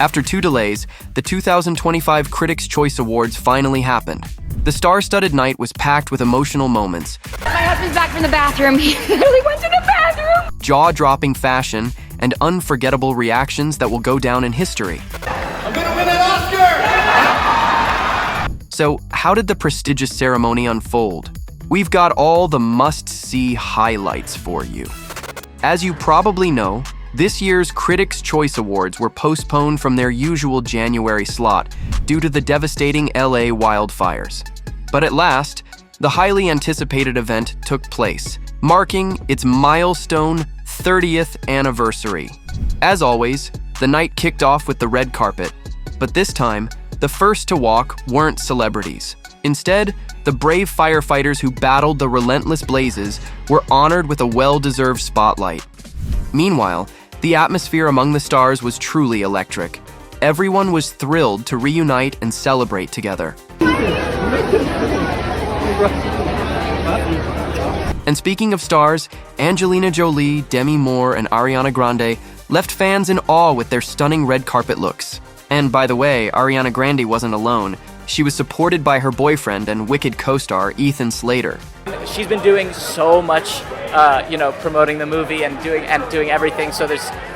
After 2 delays, the 2025 Critics' Choice Awards finally happened. The star-studded night was packed with emotional moments. My husband's back from the bathroom. He literally went to the bathroom. Jaw-dropping fashion, and unforgettable reactions that will go down in history. I'm gonna win an Oscar! So, how did the prestigious ceremony unfold? We've got all the must-see highlights for you. As you probably know, this year's Critics' Choice Awards were postponed from their usual January slot due to the devastating LA wildfires. But at last, the highly anticipated event took place, marking its milestone 30th anniversary. As always, the night kicked off with the red carpet, but this time, the first to walk weren't celebrities. Instead, the brave firefighters who battled the relentless blazes were honored with a well-deserved spotlight. Meanwhile, the atmosphere among the stars was truly electric. Everyone was thrilled to reunite and celebrate together. And speaking of stars, Angelina Jolie, Demi Moore, and Ariana Grande left fans in awe with their stunning red carpet looks. And by the way, Ariana Grande wasn't alone. She was supported by her boyfriend and Wicked co-star Ethan Slater. She's been doing so much, promoting the movie and doing everything. So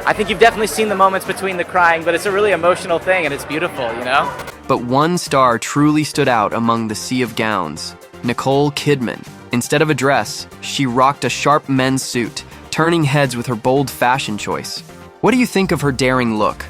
I think you've definitely seen the moments between the crying, but it's a really emotional thing and it's beautiful, you know? But one star truly stood out among the sea of gowns: Nicole Kidman. Instead of a dress, she rocked a sharp men's suit, turning heads with her bold fashion choice. What do you think of her daring look?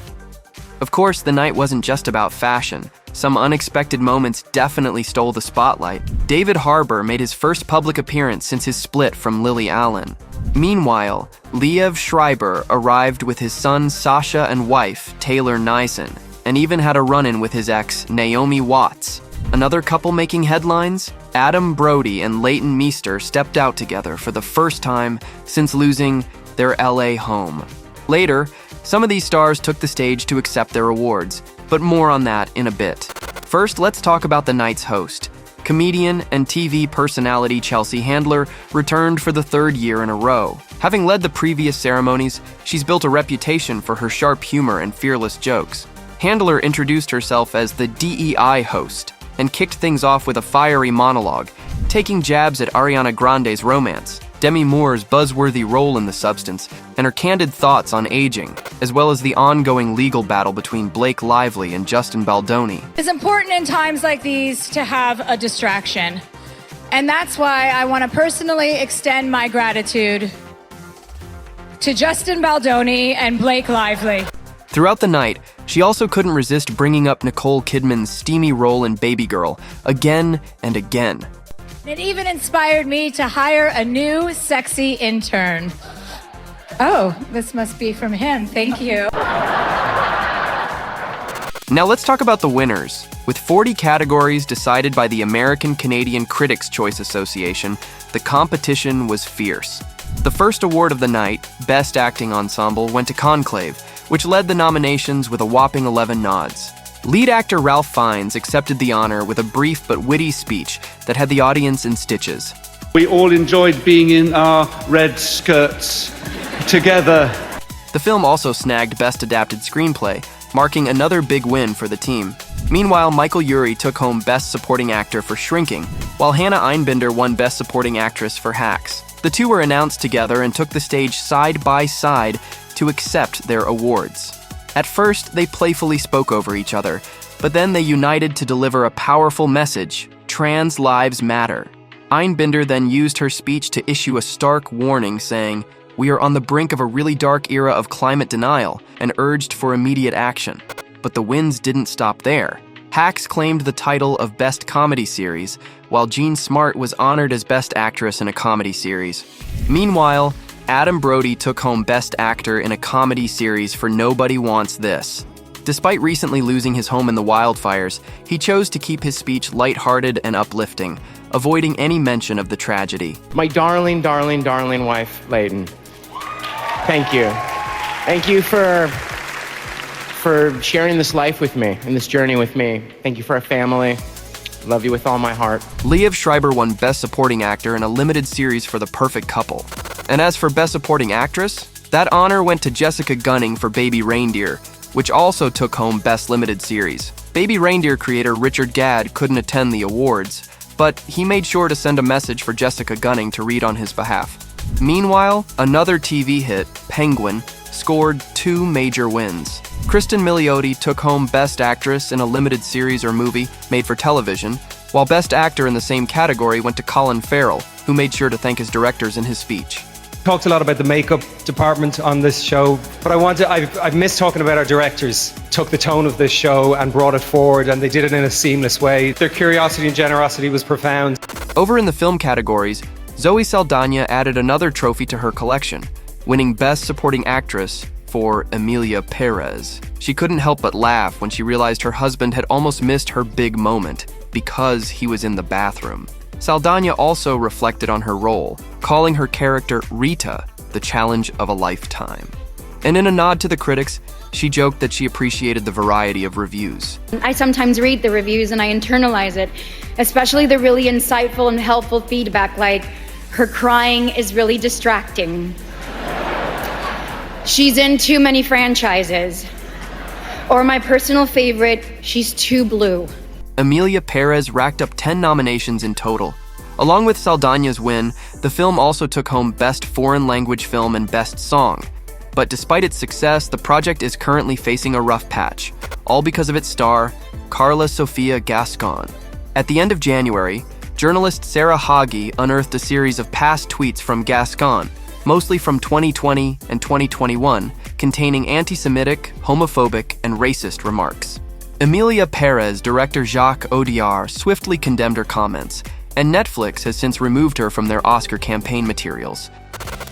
Of course, the night wasn't just about fashion. Some unexpected moments definitely stole the spotlight. David Harbour made his first public appearance since his split from Lily Allen. Meanwhile, Liev Schreiber arrived with his son Sasha and wife, Taylor Neeson, and even had a run-in with his ex, Naomi Watts. Another couple making headlines? Adam Brody and Leighton Meester stepped out together for the first time since losing their LA home. Later, some of these stars took the stage to accept their awards, but more on that in a bit. First, let's talk about the night's host. Comedian and TV personality Chelsea Handler returned for the 3rd year in a row. Having led the previous ceremonies, she's built a reputation for her sharp humor and fearless jokes. Handler introduced herself as the DEI host and kicked things off with a fiery monologue, taking jabs at Ariana Grande's romance, Demi Moore's buzzworthy role in The Substance, and her candid thoughts on aging, as well as the ongoing legal battle between Blake Lively and Justin Baldoni. It's important in times like these to have a distraction. And that's why I want to personally extend my gratitude to Justin Baldoni and Blake Lively. Throughout the night, she also couldn't resist bringing up Nicole Kidman's steamy role in Baby Girl again and again. It even inspired me to hire a new sexy intern. Oh, this must be from him. Thank you. Now let's talk about the winners. With 40 categories decided by the American-Canadian Critics' Choice Association, the competition was fierce. The first award of the night, Best Acting Ensemble, went to Conclave, which led the nominations with a whopping 11 nods. Lead actor Ralph Fiennes accepted the honor with a brief but witty speech that had the audience in stitches. We all enjoyed being in our red skirts together. The film also snagged Best Adapted Screenplay, marking another big win for the team. Meanwhile, Michael Urie took home Best Supporting Actor for Shrinking, while Hannah Einbinder won Best Supporting Actress for Hacks. The two were announced together and took the stage side by side to accept their awards. At first, they playfully spoke over each other, but then they united to deliver a powerful message: trans lives matter. Einbinder then used her speech to issue a stark warning saying, "We are on the brink of a really dark era of climate denial," and urged for immediate action. But the wins didn't stop there. Hacks claimed the title of Best Comedy Series, while Jean Smart was honored as Best Actress in a Comedy Series. Meanwhile, Adam Brody took home Best Actor in a Comedy Series for Nobody Wants This. Despite recently losing his home in the wildfires, he chose to keep his speech lighthearted and uplifting, avoiding any mention of the tragedy. My darling, darling, darling wife, Leighton. Thank you. Thank you for sharing this life with me and this journey with me. Thank you for our family. Love you with all my heart. Liev Schreiber won Best Supporting Actor in a limited series for The Perfect Couple. And as for Best Supporting Actress, that honor went to Jessica Gunning for Baby Reindeer, which also took home Best Limited Series. Baby Reindeer creator Richard Gadd couldn't attend the awards, but he made sure to send a message for Jessica Gunning to read on his behalf. Meanwhile, another TV hit, Penguin, scored 2 major wins. Kristen Milioti took home Best Actress in a limited series or movie made for television, while Best Actor in the same category went to Colin Farrell, who made sure to thank his directors in his speech. Talked a lot about the makeup department on this show, but I've missed talking about our directors. Took the tone of this show and brought it forward, and they did it in a seamless way. Their curiosity and generosity was profound. Over in the film categories, Zoe Saldaña added another trophy to her collection, winning Best Supporting Actress for Emilia Perez. She couldn't help but laugh when she realized her husband had almost missed her big moment because he was in the bathroom. Saldaña also reflected on her role, calling her character Rita the challenge of a lifetime. And in a nod to the critics, she joked that she appreciated the variety of reviews. I sometimes read the reviews and I internalize it, especially the really insightful and helpful feedback like, her crying is really distracting. She's in too many franchises. Or my personal favorite, she's too blue. Emilia Perez racked up 10 nominations in total. Along with Saldaña's win, the film also took home Best Foreign Language Film and Best Song. But despite its success, the project is currently facing a rough patch, all because of its star, Carla Sofia Gascon. At the end of January, journalist Sarah Hagi unearthed a series of past tweets from Gascon, mostly from 2020 and 2021, containing anti-Semitic, homophobic, and racist remarks. Emilia Perez director Jacques Audiard swiftly condemned her comments, and Netflix has since removed her from their Oscar campaign materials.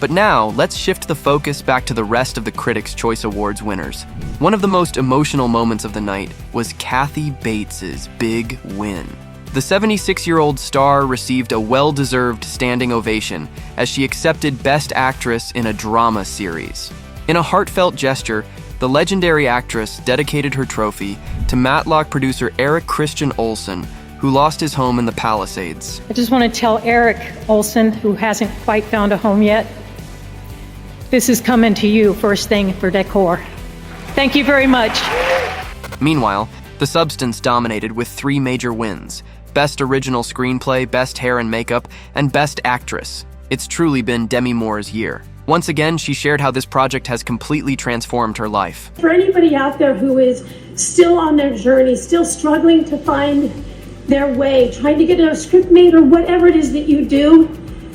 But now, let's shift the focus back to the rest of the Critics' Choice Awards winners. One of the most emotional moments of the night was Kathy Bates's big win. The 76-year-old star received a well-deserved standing ovation as she accepted Best Actress in a Drama Series. In a heartfelt gesture, the legendary actress dedicated her trophy to Matlock producer Eric Christian Olsen, who lost his home in the Palisades. I just want to tell Eric Olsen, who hasn't quite found a home yet, this is coming to you first thing for decor. Thank you very much. Meanwhile, The Substance dominated with 3 major wins: Best Original Screenplay, Best Hair and Makeup, and Best Actress. It's truly been Demi Moore's year. Once again, she shared how this project has completely transformed her life. For anybody out there who is still on their journey, still struggling to find their way, trying to get a script made or whatever it is that you do,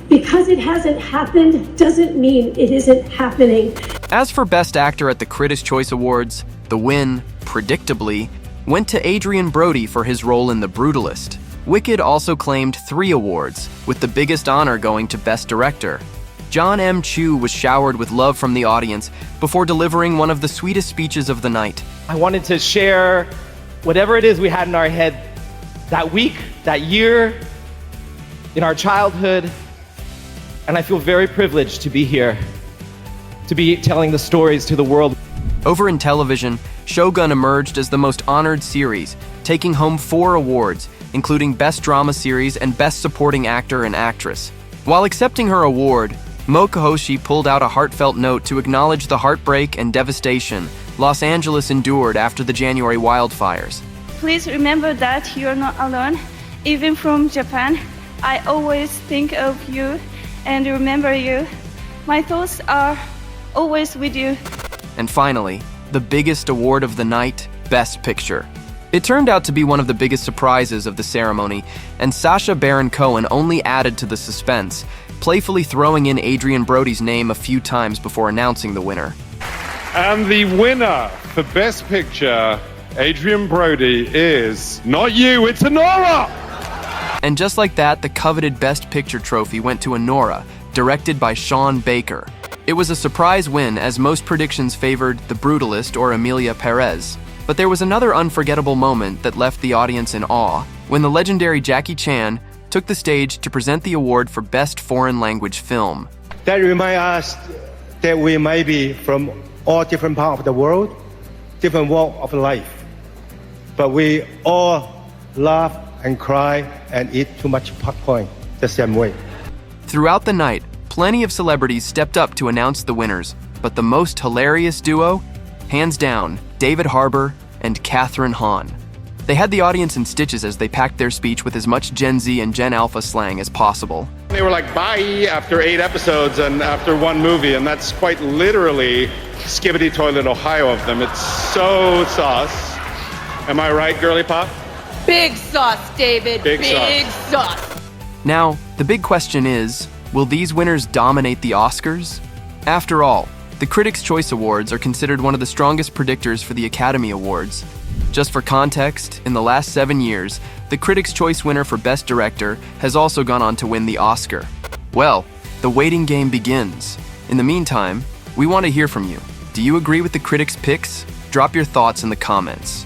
because it hasn't happened doesn't mean it isn't happening. As for Best Actor at the Critics' Choice Awards, the win, predictably, went to Adrian Brody for his role in The Brutalist. Wicked also claimed 3 awards, with the biggest honor going to Best Director. John M. Chu was showered with love from the audience before delivering one of the sweetest speeches of the night. I wanted to share whatever it is we had in our head that week, that year, in our childhood, and I feel very privileged to be here, to be telling the stories to the world. Over in television, Shogun emerged as the most honored series, taking home 4 awards, including Best Drama Series and Best Supporting Actor and Actress. While accepting her award, Moka Hoshi pulled out a heartfelt note to acknowledge the heartbreak and devastation Los Angeles endured after the January wildfires. Please remember that you are not alone. Even from Japan, I always think of you and remember you. My thoughts are always with you. And finally, the biggest award of the night, Best Picture. It turned out to be one of the biggest surprises of the ceremony, and Sacha Baron Cohen only added to the suspense, playfully throwing in Adrian Brody's name a few times before announcing the winner. And the winner for Best Picture, Adrian Brody, is not you, it's Anora! And just like that, the coveted Best Picture trophy went to Anora, directed by Sean Baker. It was a surprise win, as most predictions favored The Brutalist or Emilia Perez. But there was another unforgettable moment that left the audience in awe, when the legendary Jackie Chan took the stage to present the award for Best Foreign Language Film. That reminds us that we may be from all different parts of the world, different walk of life, but we all laugh and cry and eat too much popcorn the same way. Throughout the night, plenty of celebrities stepped up to announce the winners, but the most hilarious duo, hands down, David Harbour, and Kathryn Hahn. They had the audience in stitches as they packed their speech with as much Gen Z and Gen Alpha slang as possible. They were like, bye, after 8 episodes and after 1 movie, and that's quite literally Skibbity Toilet Ohio of them. It's so sauce. Am I right, girly pop? Big sauce, David. Big sauce. Now, the big question is, will these winners dominate the Oscars? After all, the Critics' Choice Awards are considered one of the strongest predictors for the Academy Awards. Just for context, in the last 7 years, the Critics' Choice winner for Best Director has also gone on to win the Oscar. Well, the waiting game begins. In the meantime, we want to hear from you. Do you agree with the critics' picks? Drop your thoughts in the comments.